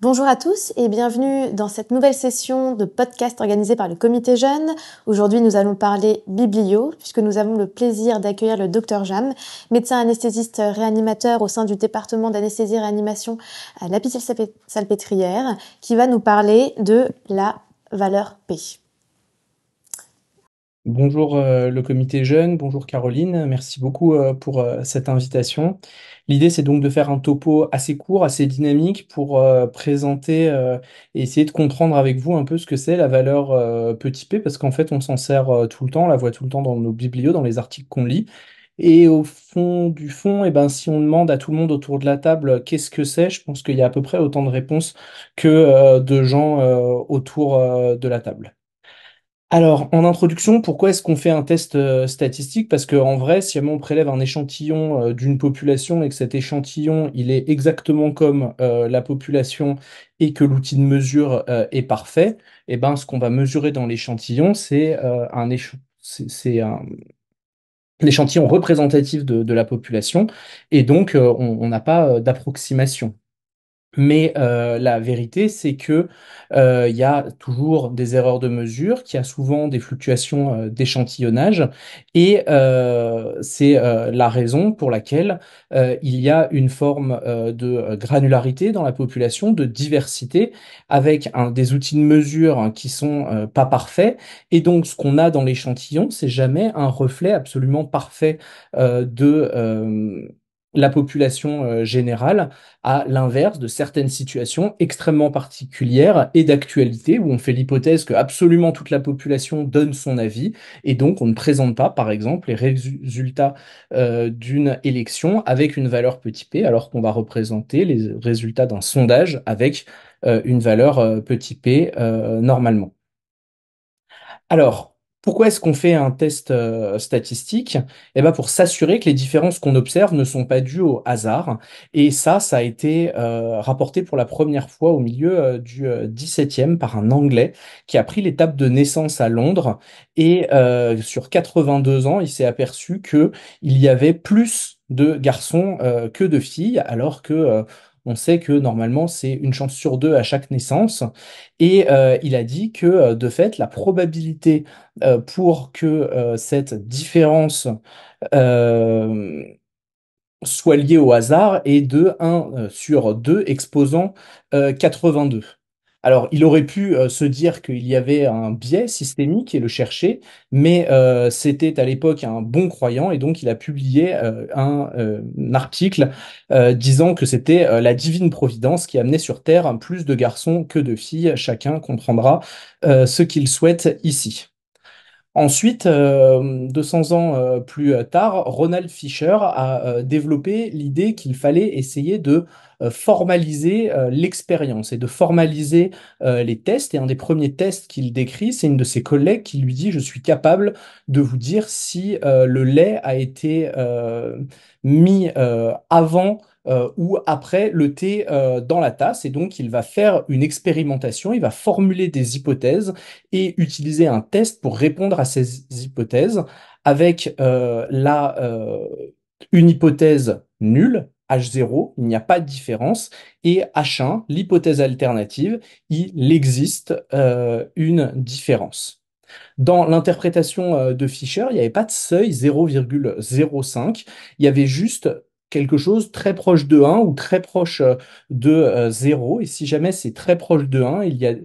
Bonjour à tous et bienvenue dans cette nouvelle session de podcast organisée par le Comité Jeune. Aujourd'hui, nous allons parler biblio, puisque nous avons le plaisir d'accueillir le Dr Jam, médecin anesthésiste réanimateur au sein du département d'anesthésie et réanimation à l'Hôpital-Salpêtrière, qui va nous parler de la valeur P. Bonjour le comité jeune, bonjour Caroline, merci beaucoup pour cette invitation. L'idée c'est donc de faire un topo assez court, assez dynamique pour présenter et essayer de comprendre avec vous un peu ce que c'est la valeur petit p, parce qu'en fait on s'en sert tout le temps, on la voit tout le temps dans nos biblios, dans les articles qu'on lit. Et au fond du fond, eh ben, si on demande à tout le monde autour de la table qu'est-ce que c'est, je pense qu'il y a à peu près autant de réponses que de gens autour de la table. Alors, en introduction, pourquoi est-ce qu'on fait un test statistique? Parce qu'en vrai, si jamais on prélève un échantillon d'une population et que cet échantillon, il est exactement comme la population et que l'outil de mesure est parfait, eh ben, ce qu'on va mesurer dans l'échantillon, c'est un échantillon représentatif de la population et donc on n'a pas d'approximation. Mais la vérité, c'est que il y a toujours des erreurs de mesure, qu'il y a souvent des fluctuations d'échantillonnage, et c'est la raison pour laquelle il y a une forme de granularité dans la population, de diversité, avec des outils de mesure hein, qui sont pas parfaits. Et donc, ce qu'on a dans l'échantillon, c'est jamais un reflet absolument parfait de la population générale, à l'inverse de certaines situations extrêmement particulières et d'actualité où on fait l'hypothèse que absolument toute la population donne son avis et donc on ne présente pas, par exemple, les résultats d'une élection avec une valeur petit p alors qu'on va représenter les résultats d'un sondage avec une valeur petit p normalement. Alors, pourquoi est-ce qu'on fait un test statistique? Eh ben, pour s'assurer que les différences qu'on observe ne sont pas dues au hasard. Et ça a été rapporté pour la première fois au milieu du 17e par un Anglais qui a pris l'étape de naissance à Londres. Et sur 82 ans, il s'est aperçu que il y avait plus de garçons que de filles, alors que on sait que normalement c'est une chance sur deux à chaque naissance. Et il a dit que de fait, la probabilité pour que cette différence euh, soit liée au hasard est de 1 sur 2 exposant 82. Alors, il aurait pu se dire qu'il y avait un biais systémique et le chercher, mais c'était à l'époque un bon croyant et donc il a publié un article disant que c'était la divine providence qui amenait sur Terre plus de garçons que de filles. Chacun comprendra ce qu'il souhaite ici. Ensuite, 200 ans plus tard, Ronald Fisher a développé l'idée qu'il fallait essayer de formaliser l'expérience et de formaliser les tests. Et un des premiers tests qu'il décrit, c'est une de ses collègues qui lui dit, je suis capable de vous dire si le lait a été mis avant ou après le thé dans la tasse. Et donc, il va faire une expérimentation, il va formuler des hypothèses et utiliser un test pour répondre à ces hypothèses avec une hypothèse nulle, H0, il n'y a pas de différence, et H1, l'hypothèse alternative, il existe une différence. Dans l'interprétation de Fisher, il n'y avait pas de seuil 0,05, il y avait juste quelque chose très proche de 1 ou très proche de 0. Et si jamais c'est très proche de 1, il y a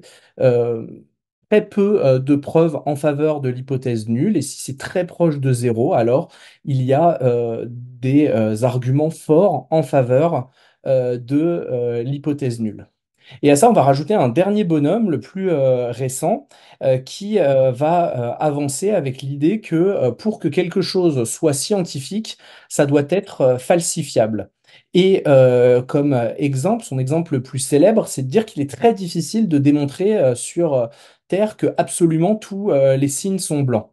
euh, très peu de preuves en faveur de l'hypothèse nulle. Et si c'est très proche de 0, alors il y a des arguments forts en faveur de l'hypothèse nulle. Et à ça, on va rajouter un dernier bonhomme, le plus récent, qui va avancer avec l'idée que pour que quelque chose soit scientifique, ça doit être falsifiable. Et comme exemple, son exemple le plus célèbre, c'est de dire qu'il est très difficile de démontrer sur Terre que absolument tous les signes sont blancs.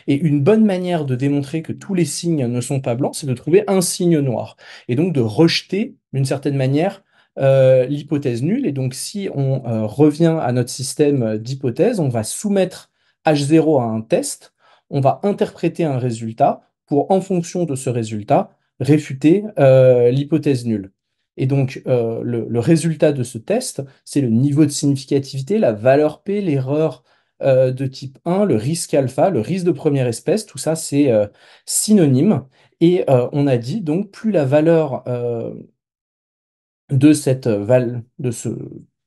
Et une bonne manière de démontrer que tous les signes ne sont pas blancs, c'est de trouver un signe noir. Et donc de rejeter, d'une certaine manière, l'hypothèse nulle. Et donc, si on revient à notre système d'hypothèse, on va soumettre H0 à un test, on va interpréter un résultat pour, en fonction de ce résultat, réfuter l'hypothèse nulle. Et donc, le résultat de ce test, c'est le niveau de significativité, la valeur P, l'erreur de type 1, le risque alpha, le risque de première espèce, tout ça, c'est synonyme. Et on a dit, donc, plus la valeur de ce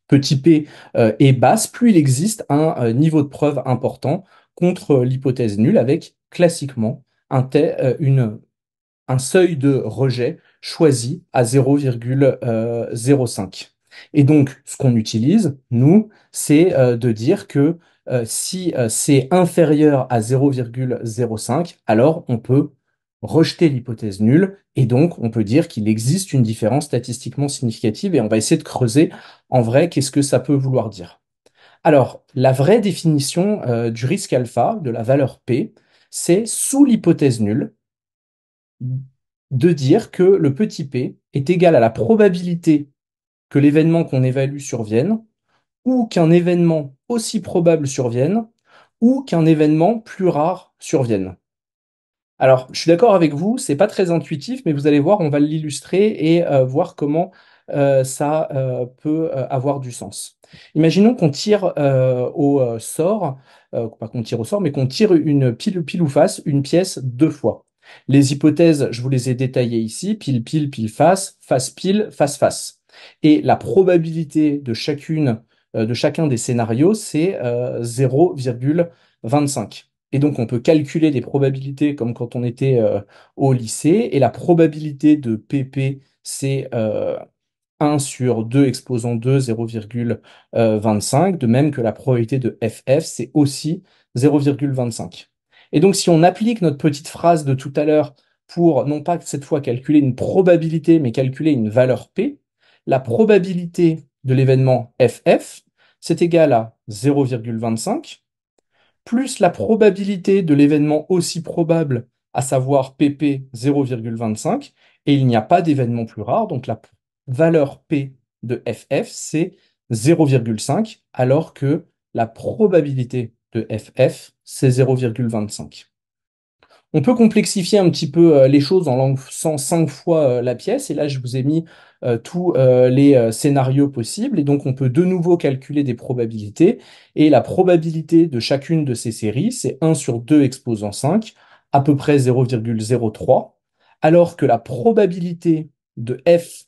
petit p est basse, plus il existe un niveau de preuve important contre l'hypothèse nulle avec classiquement un seuil de rejet choisi à 0,05. Et donc, ce qu'on utilise, nous, c'est de dire que si c'est inférieur à 0,05, alors on peut rejeter l'hypothèse nulle, et donc on peut dire qu'il existe une différence statistiquement significative, et on va essayer de creuser en vrai qu'est-ce que ça peut vouloir dire. Alors, la vraie définition du risque alpha, de la valeur P, c'est sous l'hypothèse nulle, de dire que le petit p est égal à la probabilité que l'événement qu'on évalue survienne, ou qu'un événement aussi probable survienne, ou qu'un événement plus rare survienne. Alors, je suis d'accord avec vous, c'est pas très intuitif, mais vous allez voir, on va l'illustrer et voir comment ça peut avoir du sens. Imaginons qu'on tire au sort, pas qu'on tire au sort, mais qu'on tire une pile ou face, une pièce deux fois. Les hypothèses, je vous les ai détaillées ici, pile pile, face face. Et la probabilité de chacun des scénarios, c'est 0,25. Et donc, on peut calculer des probabilités comme quand on était au lycée. Et la probabilité de PP, c'est 1 sur 2 exposant 2, 0,25. De même que la probabilité de FF, c'est aussi 0,25. Et donc, si on applique notre petite phrase de tout à l'heure pour, non pas cette fois calculer une probabilité, mais calculer une valeur P, la probabilité de l'événement FF, c'est égal à 0,25 plus la probabilité de l'événement aussi probable, à savoir pp 0,25, et il n'y a pas d'événement plus rare, donc la valeur p de ff, c'est 0,5, alors que la probabilité de ff, c'est 0,25. On peut complexifier un petit peu les choses en lançant 5 fois la pièce. Et là, je vous ai mis tous les scénarios possibles. Et donc, on peut de nouveau calculer des probabilités. Et la probabilité de chacune de ces séries, c'est 1 sur 2 exposant 5, à peu près 0,03. Alors que la probabilité de f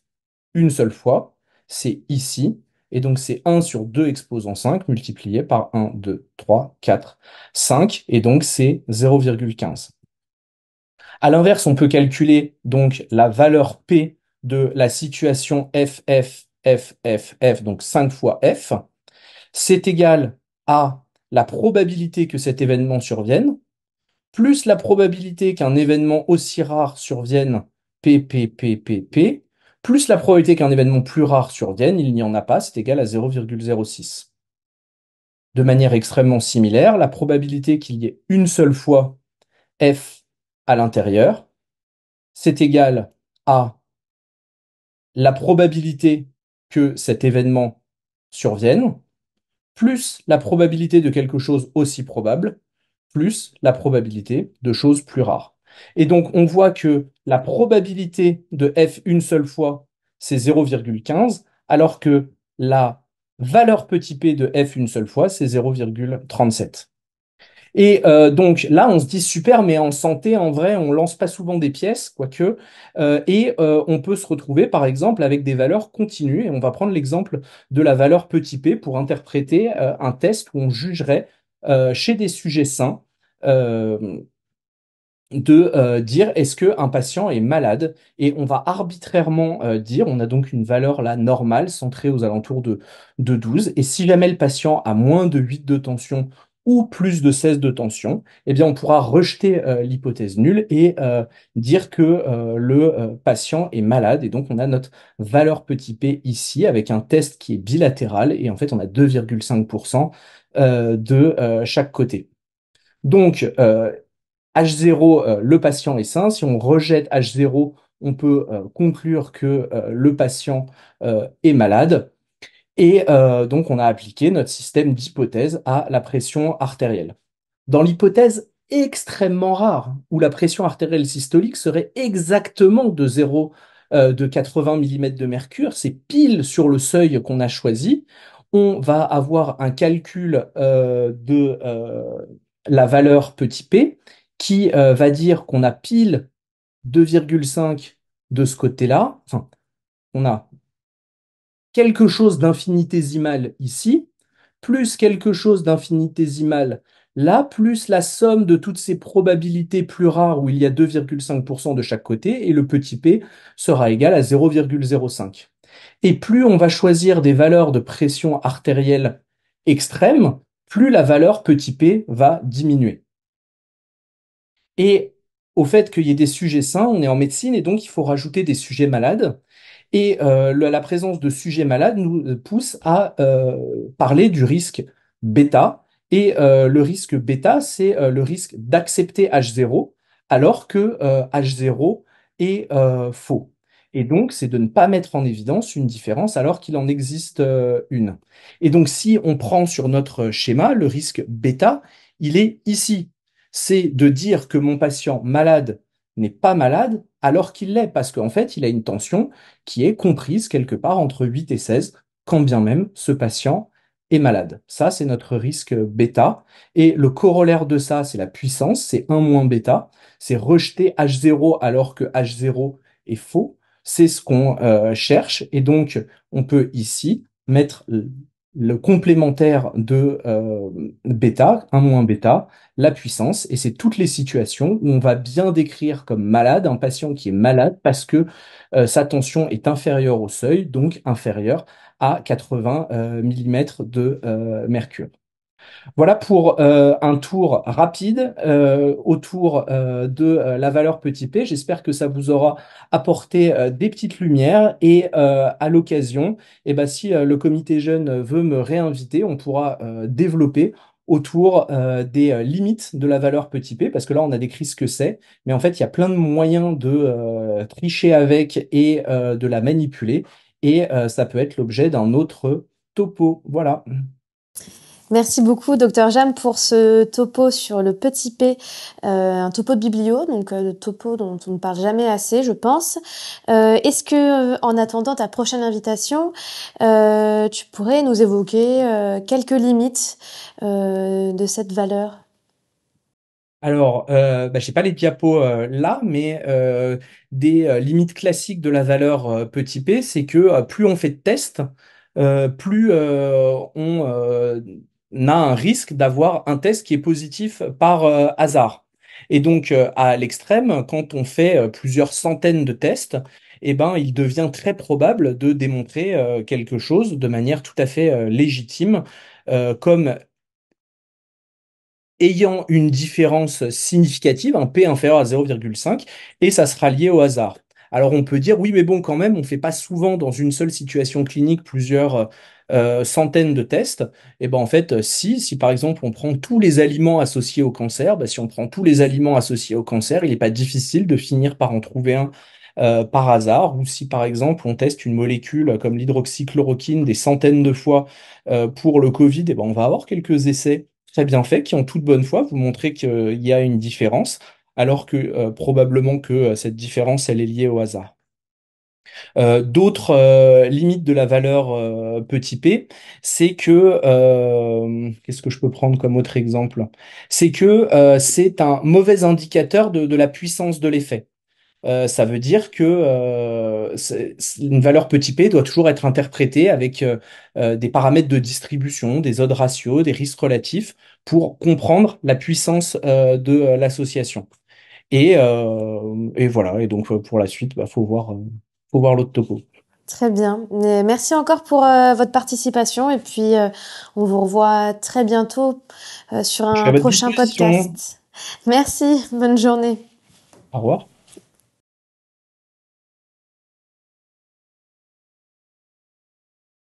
une seule fois, c'est ici. Et donc, c'est 1 sur 2 exposant 5 multiplié par 1, 2, 3, 4, 5. Et donc, c'est 0,15. À l'inverse, on peut calculer donc la valeur P de la situation F, donc 5 fois F. C'est égal à la probabilité que cet événement survienne, plus la probabilité qu'un événement aussi rare survienne, P, plus la probabilité qu'un événement plus rare survienne, il n'y en a pas, c'est égal à 0,06. De manière extrêmement similaire, la probabilité qu'il y ait une seule fois F à l'intérieur, c'est égal à la probabilité que cet événement survienne, plus la probabilité de quelque chose aussi probable, plus la probabilité de choses plus rares. Et donc, on voit que la probabilité de f une seule fois, c'est 0,15, alors que la valeur petit p de f une seule fois, c'est 0,37. Et donc là, on se dit super, mais en santé, en vrai, on lance pas souvent des pièces, quoique, et on peut se retrouver, par exemple, avec des valeurs continues. Et on va prendre l'exemple de la valeur petit p pour interpréter un test où on jugerait chez des sujets sains euh, de dire est-ce qu'un patient est malade et on va arbitrairement dire, on a donc une valeur là normale centrée aux alentours de 12 et si jamais le patient a moins de 8 de tension ou plus de 16 de tension, eh bien on pourra rejeter l'hypothèse nulle et dire que le patient est malade et donc on a notre valeur petit p ici avec un test qui est bilatéral et en fait on a 2,5% de chaque côté. Donc, H0, le patient est sain. Si on rejette H0, on peut conclure que le patient est malade. Et donc, on a appliqué notre système d'hypothèse à la pression artérielle. Dans l'hypothèse extrêmement rare, où la pression artérielle systolique serait exactement de de 80 millimètres de mercure, c'est pile sur le seuil qu'on a choisi. On va avoir un calcul de la valeur petit p qui va dire qu'on a pile 2,5 de ce côté-là. Enfin, on a quelque chose d'infinitésimal ici, plus quelque chose d'infinitésimal là, plus la somme de toutes ces probabilités plus rares où il y a 2,5% de chaque côté, et le petit p sera égal à 0,05. Et plus on va choisir des valeurs de pression artérielle extrêmes, plus la valeur petit p va diminuer. Et au fait qu'il y ait des sujets sains, on est en médecine et donc il faut rajouter des sujets malades. Et la présence de sujets malades nous pousse à parler du risque bêta. Et le risque bêta, c'est le risque d'accepter H0 alors que H0 est faux. Et donc, c'est de ne pas mettre en évidence une différence alors qu'il en existe une. Et donc, si on prend sur notre schéma, le risque bêta, il est ici. C'est de dire que mon patient malade n'est pas malade alors qu'il l'est, parce qu'en fait, il a une tension qui est comprise quelque part entre 8 et 16, quand bien même ce patient est malade. Ça, c'est notre risque bêta. Et le corollaire de ça, c'est la puissance, c'est 1 moins bêta. C'est rejeter H0 alors que H0 est faux. C'est ce qu'on cherche. Et donc, on peut ici mettre le complémentaire de bêta, 1 moins bêta, la puissance, et c'est toutes les situations où on va bien décrire comme malade un patient qui est malade parce que sa tension est inférieure au seuil, donc inférieure à 80 millimètres de mercure. Voilà pour un tour rapide autour de la valeur petit p. J'espère que ça vous aura apporté des petites lumières et à l'occasion, eh ben, si le comité jeune veut me réinviter, on pourra développer autour des limites de la valeur petit p, parce que là on a décrit ce que c'est, mais en fait il y a plein de moyens de tricher avec et de la manipuler, et ça peut être l'objet d'un autre topo. Voilà. Merci beaucoup, docteur Jam, pour ce topo sur le petit p, un topo de biblio, donc topo dont on ne parle jamais assez, je pense. Est-ce que, en attendant ta prochaine invitation, tu pourrais nous évoquer quelques limites de cette valeur? Alors, bah, j'ai pas les diapos là, mais des limites classiques de la valeur petit p, c'est que plus on fait de tests, plus on a un risque d'avoir un test qui est positif par hasard. Et donc, à l'extrême, quand on fait plusieurs centaines de tests, eh ben, il devient très probable de démontrer quelque chose de manière tout à fait légitime, comme ayant une différence significative, un P inférieur à 0,5, et ça sera lié au hasard. Alors on peut dire, oui, mais bon, quand même, on ne fait pas souvent dans une seule situation clinique plusieurs centaines de tests. Et ben en fait, si par exemple on prend tous les aliments associés au cancer, ben, si on prend tous les aliments associés au cancer, il n'est pas difficile de finir par en trouver un par hasard, ou si par exemple on teste une molécule comme l'hydroxychloroquine des centaines de fois pour le Covid, et ben on va avoir quelques essais très bien faits, qui ont toute bonne foi, vous montrer qu'il y a une différence, alors que probablement que cette différence, elle est liée au hasard. D'autres limites de la valeur petit p, c'est que, qu'est-ce que je peux prendre comme autre exemple? C'est que c'est un mauvais indicateur de la puissance de l'effet. Ça veut dire que une valeur petit p doit toujours être interprétée avec des paramètres de distribution, des odds ratios, des risques relatifs pour comprendre la puissance de l'association. Et voilà. Et donc pour la suite, bah, faut voir l'autre topo. Très bien. Merci encore pour votre participation et puis on vous revoit très bientôt sur Je suis à un votre prochain disposition. podcast. Merci, bonne journée. Au revoir.